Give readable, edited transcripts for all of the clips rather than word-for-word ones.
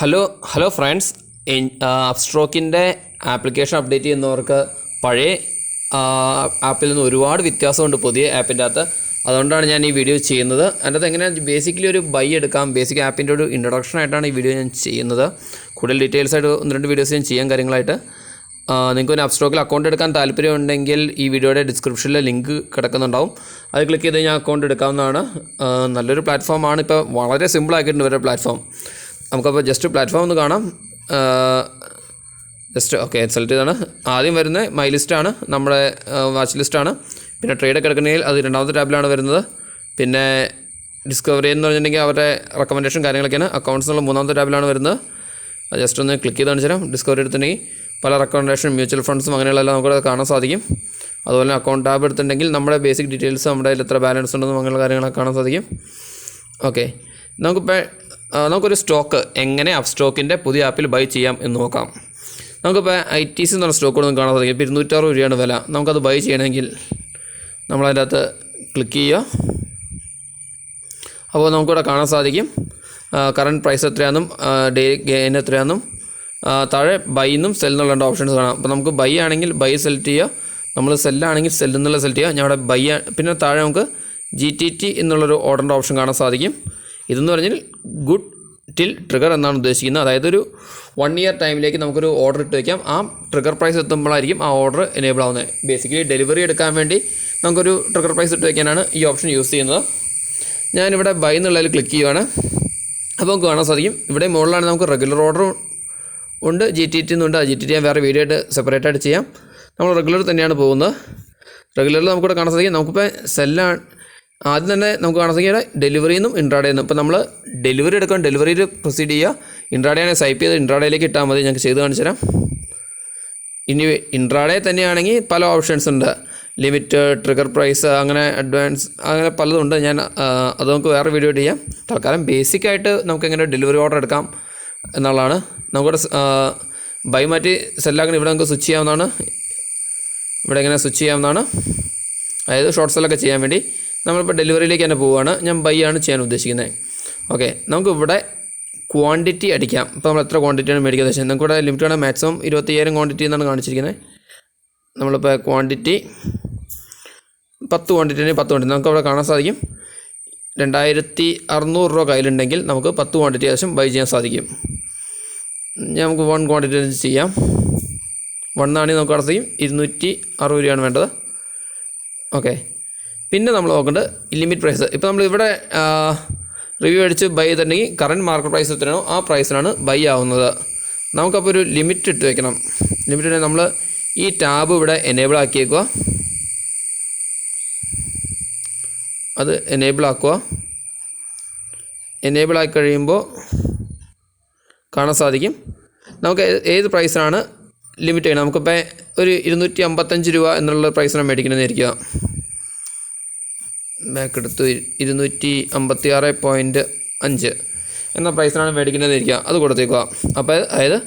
Hello friends. അപ്സ്റ്റോക്കിൻ്റെ application update ചെയ്യുന്നവർക്ക് പഴയ ആപ്പിൽ നിന്ന് ഒരുപാട് വ്യത്യാസമുണ്ട് പുതിയ ആപ്പിൻ്റെ അകത്ത്. അതുകൊണ്ടാണ് ഞാൻ ഈ വീഡിയോ ചെയ്യുന്നത്. അതിൻ്റെ അകത്ത് എങ്ങനെ ബേസിക്കലി ഒരു ബൈ എടുക്കാം, ബേസിക് ആപ്പിൻ്റെ ഒരു ഇൻട്രൊഡക്ഷൻ ആയിട്ടാണ് ഈ വീഡിയോ ഞാൻ ചെയ്യുന്നത്. കൂടുതൽ ഡീറ്റെയിൽസ് ആയിട്ട് 1-2 വീഡിയോസ് ഞാൻ ചെയ്യാൻ കാര്യങ്ങളായിട്ട്. നിങ്ങൾക്ക് ഒരു അപ്സ്റ്റോക്കിൽ അക്കൗണ്ട് എടുക്കാൻ താല്പര്യമുണ്ടെങ്കിൽ ഈ വീഡിയോയുടെ ഡിസ്ക്രിപ്ഷനിൽ ലിങ്ക് കിടക്കുന്നുണ്ടാവും. അത് ക്ലിക്ക് ചെയ്ത് ഞാൻ അക്കൗണ്ട് എടുക്കാവുന്നതാണ്. നല്ലൊരു പ്ലാറ്റ്ഫോമാണ്. ഇപ്പോൾ വളരെ സിമ്പിളാക്കിയിട്ടുണ്ട് ഇവരുടെ പ്ലാറ്റ്ഫോം. നമുക്കപ്പോൾ ജസ്റ്റ് പ്ലാറ്റ്ഫോം ഒന്ന് കാണാം. ജസ്റ്റ് ഓക്കെ സെലക്ട് ചെയ്താണ്. ആദ്യം വരുന്നത് മൈ ലിസ്റ്റാണ്, നമ്മുടെ വാച്ച് ലിസ്റ്റാണ്. പിന്നെ ട്രേഡൊക്കെ എടുക്കണമെങ്കിൽ അത് 2ാമത്തെ ടാബിലാണ് വരുന്നത്. പിന്നെ ഡിസ്കവറി എന്ന് പറഞ്ഞിട്ടുണ്ടെങ്കിൽ അവരുടെ റെക്കമെൻഡേഷൻ കാര്യങ്ങളൊക്കെയാണ്. അക്കൗണ്ട്സ് എന്നുള്ള 3ാമത്തെ ടാബിലാണ് വരുന്നത്. അത് ജസ്റ്റ് ഒന്ന് ക്ലിക്ക് ചെയ്ത് കാണിച്ചു തരാം. ഡിസ്കവറി എടുത്തിട്ടുണ്ടെങ്കിൽ പല റെക്കമെൻഡേഷൻ, മ്യൂച്വൽ ഫണ്ട്സും അങ്ങനെയുള്ളതെല്ലാം നമുക്ക് കാണാൻ സാധിക്കും. അതുപോലെ അക്കൗണ്ട് ടാബ് എടുത്തിട്ടുണ്ടെങ്കിൽ നമ്മുടെ ബേസിക് ഡീറ്റെയിൽസ്, നമ്മുടെ കയ്യിൽ എത്ര ബാലൻസ് ഉണ്ടെന്നും അങ്ങനെയുള്ള കാര്യങ്ങളൊക്കെ കാണാൻ സാധിക്കും. ഓക്കെ, നമുക്കൊരു സ്റ്റോക്ക് എങ്ങനെ അപ്സ്റ്റോക്കിൻ്റെ പുതിയ ആപ്പിൽ ബൈ ചെയ്യാം എന്ന് നോക്കാം. നമുക്കിപ്പോൾ ITC എന്ന് പറഞ്ഞ സ്റ്റോക്ക് നമുക്ക് കാണാൻ സാധിക്കും. ഇപ്പോൾ 260 രൂപയാണ് വില. നമുക്കത് ബൈ ചെയ്യണമെങ്കിൽ നമ്മളതിൻ്റെ അകത്ത് ക്ലിക്ക് ചെയ്യുക. അപ്പോൾ നമുക്കിവിടെ കാണാൻ സാധിക്കും കറണ്ട് പ്രൈസ് എത്രയാണെന്നും ഡേ ഗെയിൻ എത്രയാണെന്നും. താഴെ ബൈ എന്നും സെൽ എന്നുള്ള 2 ഓപ്ഷൻസ് കാണാം. അപ്പോൾ നമുക്ക് ബൈ ആണെങ്കിൽ ബൈ സെലക്ട് ചെയ്യുക, നമ്മൾ സെല്ലാണെങ്കിൽ സെൽ എന്നുള്ള സെലക്ട് ചെയ്യുക. ഞാൻ ഇവിടെ ബൈ. പിന്നെ താഴെ നമുക്ക് GTT എന്നുള്ളൊരു ഓർഡറിൻ്റെ ഓപ്ഷൻ കാണാൻ സാധിക്കും. ഇതെന്ന് പറഞ്ഞാൽ ഗുഡ് ടിൽ ട്രിഗർ എന്നാണ് ഉദ്ദേശിക്കുന്നത്. അതായത് ഒരു 1 ഇയർ ടൈമിലേക്ക് നമുക്കൊരു ഓർഡർ ഇട്ട് വയ്ക്കാം. ആ ട്രിഗർ പ്രൈസ് എത്തുമ്പോഴായിരിക്കും ആ ഓർഡർ എനേബിൾ ആവുന്നത്. ബേസിക്കലി ഡെലിവറി എടുക്കാൻ വേണ്ടി നമുക്കൊരു ട്രിഗർ പ്രൈസ് ഇട്ട് വയ്ക്കാനാണ് ഈ ഓപ്ഷൻ യൂസ് ചെയ്യുന്നത്. ഞാനിവിടെ ബൈ എന്നുള്ളതിൽ ക്ലിക്ക് ചെയ്യുകയാണ്. അപ്പോൾ നമുക്ക് കാണാൻ സാധിക്കും ഇവിടെ മുകളിലാണ് നമുക്ക് റെഗുലർ ഓർഡർ ഉണ്ട്, GTT എന്നുണ്ട്. ആ GTT ഞാൻ വേറെ വീഡിയോ ആയിട്ട് സെപ്പറേറ്റ് ആയിട്ട് ചെയ്യാം. നമ്മൾ റെഗുലർ തന്നെയാണ് പോകുന്നത്. റെഗുലറിൽ നമുക്കിവിടെ കാണാൻ സാധിക്കും. നമുക്കിപ്പോൾ സെല്ലാണ് ആദ്യം തന്നെ നമുക്ക് കാണാൻ സാധിക്കും ഡെലിവറിയിൽ നിന്നും ഇൻട്രാഡേ നിന്നും. ഇപ്പോൾ നമ്മൾ ഡെലിവറി എടുക്കാൻ ഡെലിവറിയിൽ പ്രൊസീഡ് ചെയ്യുക. ഇൻട്രാഡേനെ സ്വൈപ്പ് ചെയ്ത് ഇൻട്രാഡേയിലേക്ക് ഇട്ടാൽ മതി. ഞങ്ങൾക്ക് ചെയ്ത് കാണിച്ചു തരാം. ഇനി ഇൻട്രാഡേ തന്നെയാണെങ്കിൽ പല ഓപ്ഷൻസ് ഉണ്ട്. ലിമിറ്റ്, ട്രിഗർ പ്രൈസ്, അങ്ങനെ അഡ്വാൻസ്, അങ്ങനെ പലതുണ്ട്. ഞാൻ അത് നമുക്ക് വേറെ വീഡിയോ ചെയ്യാം. തൽക്കാലം ബേസിക്കായിട്ട് നമുക്ക് എങ്ങനെ ഡെലിവറി ഓർഡർ എടുക്കാം എന്നുള്ളതാണ്. നമുക്കിവിടെ ബൈ മാറ്റി സെല്ലാക്കണം. ഇവിടെ നമുക്ക് സ്വിച്ച് ചെയ്യാവുന്നതാണ്. ഇവിടെ ഇങ്ങനെ സ്വിച്ച് ചെയ്യാവുന്നതാണ്. അതായത് ഷോർട്ട് സെല്ലൊക്കെ ചെയ്യാൻ വേണ്ടി നമ്മളിപ്പോൾ ഡെലിവറിയിലേക്ക് തന്നെ പോവുകയാണ്. ഞാൻ ബൈ ആണ് ചെയ്യാൻ ഉദ്ദേശിക്കുന്നത്. ഓക്കെ, നമുക്കിവിടെ ക്വാണ്ടിറ്റി അടിക്കാം. ഇപ്പോൾ നമ്മൾ എത്ര ക്വാണ്ടിറ്റിയാണ് മേടിക്കുന്നത് വെച്ചാൽ നമുക്കിവിടെ ലിമിറ്റ് ആണ്. മാക്സിമം 25,000 ക്വാണ്ടിറ്റി എന്നാണ് കാണിച്ചിരിക്കുന്നത്. നമ്മളിപ്പോൾ ക്വാണ്ടിറ്റി 10 ക്വാണ്ടിറ്റി നമുക്കവിടെ കാണാൻ സാധിക്കും. 2,600 രൂപ കയ്യിലുണ്ടെങ്കിൽ നമുക്ക് 10 ക്വാണ്ടിറ്റി ആവശ്യം ബൈ ചെയ്യാൻ സാധിക്കും. നമുക്ക് 1 ക്വാണ്ടിറ്റി ചെയ്യാം. 1 ആണെങ്കിൽ നമുക്ക് കാണാൻ സാധിക്കും 260 രൂപയാണ് വേണ്ടത്. ഓക്കെ, പിന്നെ നമ്മൾ നോക്കേണ്ടത് ലിമിറ്റ് പ്രൈസ്. ഇപ്പോൾ നമ്മളിവിടെ റിവ്യൂ അടിച്ച് ബൈ ചെയ്തിട്ടുണ്ടെങ്കിൽ കറൻറ്റ് മാർക്കറ്റ് പ്രൈസ് എത്രയാണോ ആ പ്രൈസിനാണ് ബൈ ആവുന്നത്. നമുക്കപ്പോൾ ഒരു ലിമിറ്റ് ഇട്ട് വയ്ക്കണം. ലിമിറ്റ് നമ്മൾ ഈ ടാബ് ഇവിടെ എനേബിൾ ആക്കിയേക്കുക. അത് എനേബിൾ ആക്കുക. എനേബിൾ ആക്കി കഴിയുമ്പോൾ കാണാൻ സാധിക്കും നമുക്ക് ഏത് പ്രൈസിനാണ് ലിമിറ്റ് ചെയ്യണം. നമുക്കിപ്പോൾ ഒരു 255 രൂപ എന്നുള്ള പ്രൈസിനാണ് മേടിക്കണമെന്ന് ഇരിക്കുക. ബാക്ക് എടുത്ത് 256.5 എന്ന പ്രൈസിനാണ് മേടിക്കുന്നതെന്ന് ഇരിക്കുക. അത് കൊടുത്തേക്കുക. അപ്പോൾ അതായത്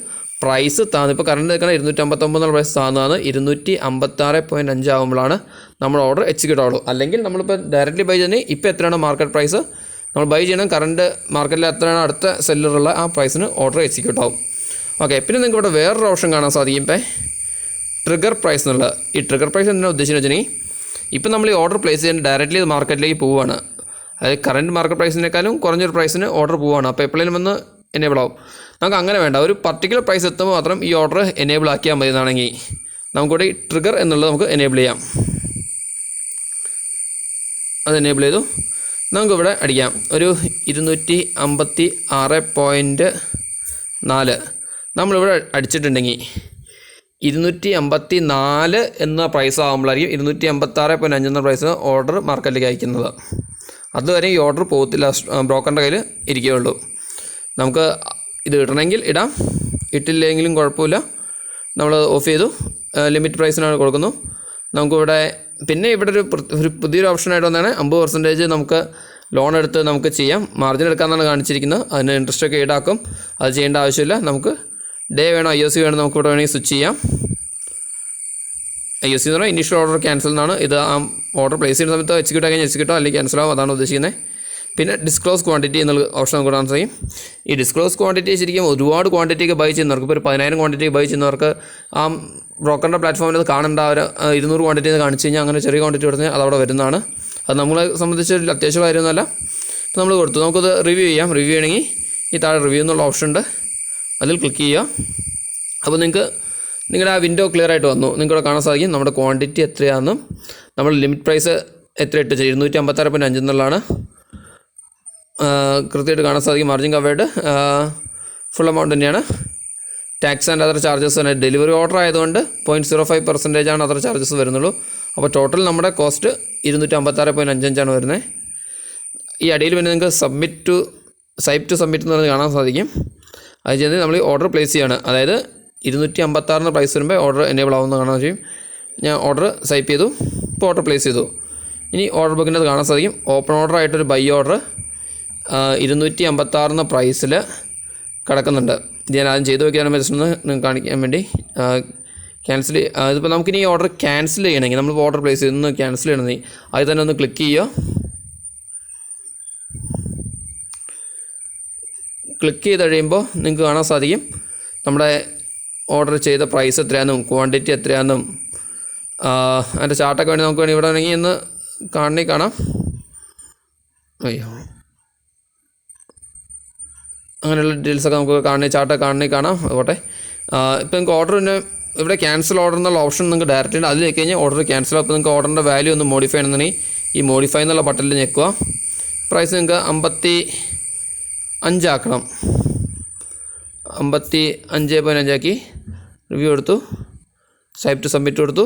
പ്രൈസ് താന്ന് ഇപ്പോൾ കറണ്ട് നിൽക്കുന്ന 259 എന്നുള്ള പ്രൈസ് താന്നതാണ്. 256.5 ആകുമ്പോഴാണ് നമ്മൾ ഓർഡർ എക്സിക്യൂട്ട് ആവുള്ളൂ. അല്ലെങ്കിൽ നമ്മളിപ്പോൾ ഡയറക്റ്റ്ലി ബൈ ചെയ്യുന്നത് ഇപ്പോൾ എത്രയാണ് മാർക്കറ്റ് പ്രൈസ് നമ്മൾ ബൈ ചെയ്യണം. കറണ്ട് മാർക്കറ്റിൽ എത്രയാണ് അടുത്ത സെല്ലറുള്ള ആ പ്രൈസിന് ഓർഡർ എക്സിക്യൂട്ട് ആവും. ഓക്കെ, പിന്നെ നിങ്ങൾക്ക് ഇവിടെ വേറൊരു ഓപ്ഷൻ കാണാൻ സാധിക്കും. ഇപ്പോൾ ട്രിഗർ പ്രൈസ് എന്നുള്ളത്. ഈ ട്രിഗർ പ്രൈസ് എന്തിനാണ് ഉദ്ദേശിച്ചെന്ന് വെച്ചിട്ടുണ്ടെങ്കിൽ ഇപ്പോൾ നമ്മൾ ഈ ഓർഡർ പ്ലേസ് ചെയ്യാൻ ഡയറക്റ്റ്ലി മാർക്കറ്റിലേക്ക് പോവുകയാണ്. അതായത് കറണ്ട് മാർക്കറ്റ് പ്രൈസിനേക്കാളും കുറഞ്ഞൊരു പ്രൈസിന് ഓർഡർ പോവുകയാണ്. അപ്പോൾ എപ്പോഴേലും വന്ന് എനേബിൾ ആവും. നമുക്ക് അങ്ങനെ വേണ്ട. ഒരു പർട്ടിക്കുലർ പ്രൈസ് എത്തുമ്പോൾ മാത്രം ഈ ഓർഡർ എനേബിൾ ആക്കിയാൽ മതി എന്നാണെങ്കിൽ നമുക്കിവിടെ ഈ ട്രിഗർ എന്നുള്ളത് നമുക്ക് എനേബിൾ ചെയ്യാം. അത് എനേബിൾ ചെയ്തു. നമുക്കിവിടെ അടിക്കാം ഒരു 256.4. നമ്മളിവിടെ അടിച്ചിട്ടുണ്ടെങ്കിൽ 254 എന്ന പ്രൈസ് ആകുമ്പോഴായിരിക്കും 256.5 എന്ന പ്രൈസ് ഓർഡർ മാർക്കറ്റിലേക്ക് അയക്കുന്നത്. അതുവരെ ഈ ഓർഡർ പോകത്തില്ല, ബ്രോക്കറിൻ്റെ കയ്യിൽ ഇരിക്കുകയുള്ളൂ. നമുക്ക് ഇത് ഇടണമെങ്കിൽ ഇടാം, ഇട്ടില്ലെങ്കിലും കുഴപ്പമില്ല. നമ്മൾ ഓഫ് ചെയ്തു. ലിമിറ്റ് പ്രൈസിനാണ് കൊടുക്കുന്നു. നമുക്കിവിടെ പിന്നെ ഇവിടെ ഒരു പുതിയൊരു ഓപ്ഷനായിട്ട് വന്നതാണ് 50% നമുക്ക് ലോൺ എടുത്ത് നമുക്ക് ചെയ്യാം. മാർജിൻ എടുക്കാമെന്നാണ് കാണിച്ചിരിക്കുന്നത്. അതിന് ഇൻട്രസ്റ്റൊക്കെ ഈടാക്കും. അത് ചെയ്യേണ്ട ആവശ്യമില്ല. നമുക്ക് ഡേ വേണോ IOC വേണോ നമുക്കിവിടെ വേണമെങ്കിൽ സ്വിച്ച് ചെയ്യാം. IOC എന്ന് പറഞ്ഞാൽ ഇനീഷ്യൽ ഓർഡർ ക്യാൻസൽ എന്നാണ്. ഇത് ആ ഓർഡർ പ്ലേസ് ചെയ്യുന്ന സമയത്ത് എക്സിക്യൂട്ട് ആക്കി എക്സിക്യൂട്ടോ അല്ലെങ്കിൽ ക്യാൻസൽ ആവും. അതാണ് ഉദ്ദേശിക്കുന്നത്. പിന്നെ ഡിസ്ക്ലോസ് ക്വാണ്ടിറ്റി എന്നുള്ള ഓപ്ഷൻ നമുക്ക് കാണാൻ സാധിക്കും. ഈ ഡിസ്ക്ലോസ് ക്വാണ്ടിറ്റി ശരിക്കും ഒരുപാട് ക്വാണ്ടിറ്റിക്ക് ബൈ ചെയ്യുന്നവർക്ക്, ഇപ്പോൾ ഒരു 10,000 ക്വാണ്ടിറ്റി ബൈ ചെയ്യുന്നവർക്ക് ആ ബ്രോക്കറിൻ്റെ പ്ലാറ്റ്ഫോമിൽ അത് കാണേണ്ട ഒരു 200 ക്വാണ്ടിറ്റി കാണിച്ച് കഴിഞ്ഞാൽ അങ്ങനെ ചെറിയ ക്വാണ്ടിറ്റി കൊടുത്താൽ അതവിടെ വരുന്നതാണ്. അത് നമ്മളെ സംബന്ധിച്ച് അത്യാവശ്യം കാര്യമൊന്നുമല്ല. അപ്പോൾ നമ്മൾ കൊടുത്തു. നമുക്കത് റിവ്യൂ ചെയ്യാം. റിവ്യൂ ചെയ്യണമെങ്കിൽ ഈ താഴെ റിവ്യൂ എന്നുള്ള ഓപ്ഷൻ ഉണ്ട്, അതിൽ ക്ലിക്ക് ചെയ്യുക. അപ്പോൾ നിങ്ങൾക്ക് നിങ്ങളുടെ ആ വിൻഡോ ക്ലിയർ ആയിട്ട് വന്നു. നിങ്ങൾക്കിവിടെ കാണാൻ സാധിക്കും നമ്മുടെ ക്വാണ്ടിറ്റി എത്രയാണെന്നും നമ്മൾ ലിമിറ്റ് പ്രൈസ് എത്ര ഇട്ട് 256.5 എന്നുള്ളതാണ് കൃത്യമായിട്ട് കാണാൻ സാധിക്കും. മാർജിൻ കവേർഡ് ഫുൾ എമൗണ്ട് തന്നെയാണ്. ടാക്സ് ആൻഡ് അതർ ചാർജസ് തന്നെ ഡെലിവറി ഓർഡർ ആയതുകൊണ്ട് 0.05% അതർ ചാർജസ് വരുന്നുള്ളൂ. അപ്പോൾ ടോട്ടൽ നമ്മുടെ കോസ്റ്റ് 256.55 വരുന്നത്. ഈ അടിയിൽ പിന്നെ നിങ്ങൾക്ക് സൈപ്പ് ടു സബ്മിറ്റ് എന്ന് പറഞ്ഞ് കാണാൻ സാധിക്കും. അത് ചെയ്യുന്നത് നമ്മൾ ഈ ഓർഡർ പ്ലേസ് ചെയ്യാണ്. അതായത് 256 പ്രൈസ് വരുമ്പോൾ ഓർഡർ എനേബിൾ ആവുമെന്ന് കാണാൻ ചെയ്യും. ഞാൻ ഓർഡർ സൈപ്പ് ചെയ്തു, ഇപ്പോൾ ഓർഡർ പ്ലേസ് ചെയ്തു. ഇനി ഓർഡർ ബുക്കിൻ്റെ അത് കാണാൻ സാധിക്കും. ഓപ്പൺ ഓർഡർ ആയിട്ടൊരു ബൈ ഓർഡർ 256 പ്രൈസിൽ കിടക്കുന്നുണ്ട്. ഇത് ഞാൻ ആദ്യം ചെയ്ത് വയ്ക്കാനും ജസ്റ്റ് ഒന്ന് നിങ്ങൾക്ക് കാണിക്കാൻ വേണ്ടി ക്യാൻസൽ. ഇതിപ്പോൾ നമുക്കിനി ഈ ഓർഡർ ക്യാൻസൽ ചെയ്യണമെങ്കിൽ നമ്മൾ ഓർഡർ പ്ലേസ് ചെയ്തൊന്ന് ക്യാൻസൽ ചെയ്യണമെങ്കിൽ അതിൽ തന്നെ ഒന്ന് ക്ലിക്ക് ചെയ്യുക. ക്ലിക്ക് ചെയ്ത് കഴിയുമ്പോൾ നിങ്ങൾക്ക് കാണാൻ സാധിക്കും നമ്മുടെ ഓർഡർ ചെയ്ത പ്രൈസ് എത്രയാണെന്നും ക്വാണ്ടിറ്റി എത്രയാണെന്നും അതിൻ്റെ ചാർട്ടൊക്കെ വേണ്ടി നമുക്ക് വേണമെങ്കിൽ ഇവിടെ വേണമെങ്കിൽ ഒന്ന് കാണാം. അയ്യോ, അങ്ങനെയുള്ള ഡീറ്റെയിൽസൊക്കെ നമുക്ക് ചാർട്ടൊക്കെ കാണാം. അതുപോട്ടെ. ഇപ്പോൾ നിങ്ങൾക്ക് ഓർഡറിന് ഇവിടെ ക്യാൻസൽ ഓർഡർ എന്നുള്ള ഓപ്ഷൻ നിങ്ങൾക്ക് ഡയറക്റ്റ് ഉണ്ട്. അതിൽ ഞെക്കി കഴിഞ്ഞാൽ ഓർഡർ ക്യാൻസൽ. അപ്പോൾ നിങ്ങൾക്ക് ഓർഡറിൻ്റെ വാല്യൂ ഒന്ന് മോഡിഫൈ ചെയ്യണമെന്നുണ്ടെങ്കിൽ ഈ മോഡിഫൈ എന്നുള്ള ബട്ടണിൽ ഞെക്കുക. പ്രൈസ് നിങ്ങൾക്ക് 55 ആക്കണം. 55.5 ആക്കി റിവ്യൂ എടുത്തു, സൈപ്പ് ടു സബ്മിറ്റ് കൊടുത്തു.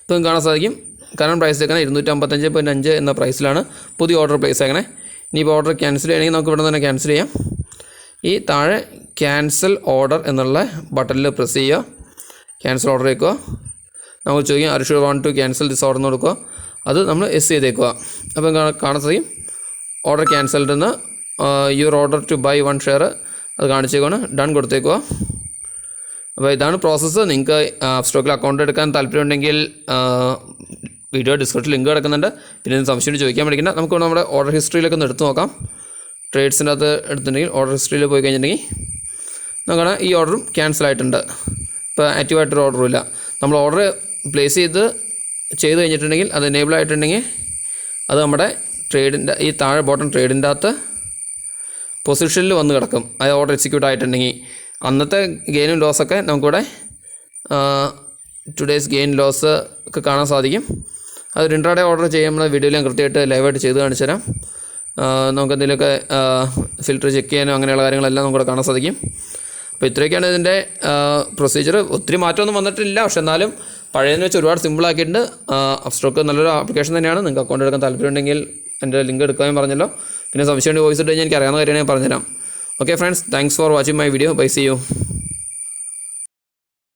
ഇപ്പോൾ കാണാൻ സാധിക്കും കറണ്ട് പ്രൈസ് ആക്കണേ 255.5 എന്ന പ്രൈസിലാണ് പുതിയ ഓർഡർ പ്ലേസ് ആക്കണേ. ഇനിയിപ്പോൾ ഓർഡർ ക്യാൻസൽ ചെയ്യണമെങ്കിൽ നമുക്ക് ഇവിടെ തന്നെ ക്യാൻസൽ ചെയ്യാം. ഈ താഴെ ക്യാൻസൽ ഓർഡർ എന്നുള്ള ബട്ടണിൽ പ്രസ് ചെയ്യുക. ക്യാൻസൽ ഓർഡർ വയ്ക്കുക. നമുക്ക് ചോദിക്കാം are should want to cancel this order എന്ന് കൊടുക്കുക. അത് നമ്മൾ എസ് ചെയ്തേക്കുക. അപ്പോൾ കാണാൻ സാധിക്കും ഓർഡർ ക്യാൻസൽഡ് എന്ന് your order to buy 1 share അത് കാണിച്ചേക്കാണ്. ഡൺ കൊടുത്തേക്കുക. അപ്പോൾ ഇതാണ് പ്രോസസ്സ്. നിങ്ങൾക്ക് അപ്സ്റ്റോക്കിൽ അക്കൗണ്ട് എടുക്കാൻ താല്പര്യമുണ്ടെങ്കിൽ വീഡിയോ ഡിസ്ക്രിപ്ഷനിൽ ലിങ്ക് കിടക്കുന്നുണ്ട്. പിന്നെ സംശയം ചോദിക്കാൻ പഠിക്കേണ്ട. നമുക്ക് നമ്മുടെ ഓർഡർ ഹിസ്റ്ററിയിലൊക്കെ ഒന്ന് എടുത്ത് നോക്കാം. ട്രേഡ്സിൻ്റെ അകത്ത് എടുത്തിട്ടുണ്ടെങ്കിൽ ഓർഡർ ഹിസ്റ്ററിയിൽ പോയി കഴിഞ്ഞിട്ടുണ്ടെങ്കിൽ നോക്കണം ഈ ഓർഡറും ക്യാൻസൽ ആയിട്ടുണ്ട്. ഇപ്പോൾ ആക്റ്റീവായിട്ടൊരു ഓർഡറും ഇല്ല. നമ്മൾ ഓർഡർ പ്ലേസ് ചെയ്ത് കഴിഞ്ഞിട്ടുണ്ടെങ്കിൽ അത് എനേബിൾ ആയിട്ടുണ്ടെങ്കിൽ അത് നമ്മുടെ ട്രേഡിൻ്റെ ഈ താഴെ ബോട്ടം ട്രേഡിൻ്റെ അകത്ത് പൊസിഷനിൽ വന്ന് കിടക്കും. അത് ഓർഡർ എക്സിക്യൂട്ട് ആയിട്ടുണ്ടെങ്കിൽ അന്നത്തെ ഗെയിനും ലോസൊക്കെ നമുക്കിവിടെ ടുഡേയ്സ് ഗെയിൻ ലോസ് ഒക്കെ കാണാൻ സാധിക്കും. അത് ഇൻട്രാഡേ ഓർഡർ ചെയ്യുമ്പോൾ വീഡിയോയിൽ ഞാൻ കൃത്യമായിട്ട് ലൈവായിട്ട് ചെയ്ത് കാണിച്ചു തരാം. നമുക്ക് എന്തെങ്കിലുമൊക്കെ ഫിൽറ്റർ ചെക്ക് ചെയ്യാനോ അങ്ങനെയുള്ള കാര്യങ്ങളെല്ലാം നമുക്കിവിടെ കാണാൻ സാധിക്കും. അപ്പോൾ ഇത്രയൊക്കെയാണ് ഇതിൻ്റെ പ്രൊസീജിയർ. ഒത്തിരി മാറ്റമൊന്നും വന്നിട്ടില്ല, പക്ഷെ എന്നാലും പഴയതിനെ വെച്ച് ഒരുപാട് സിമ്പിളാക്കിയിട്ടുണ്ട്. അപ്സ്റ്റോക്ക് നല്ലൊരു ആപ്ലിക്കേഷൻ തന്നെയാണ്. നിങ്ങൾക്ക് അക്കൗണ്ട് എടുക്കാൻ താല്പര്യമുണ്ടെങ്കിൽ എൻ്റെ ലിങ്ക് എടുക്കാനും പറഞ്ഞല്ലോ. പിന്നെ സംശയമുണ്ട് വോയിസ് ഇട്ട് കഴിഞ്ഞാൽ എനിക്ക് അറിയാവുന്ന കാര്യമാണ് ഞാൻ പറഞ്ഞുതരാം. Okay friends, thanks for watching my video. Bye, see U.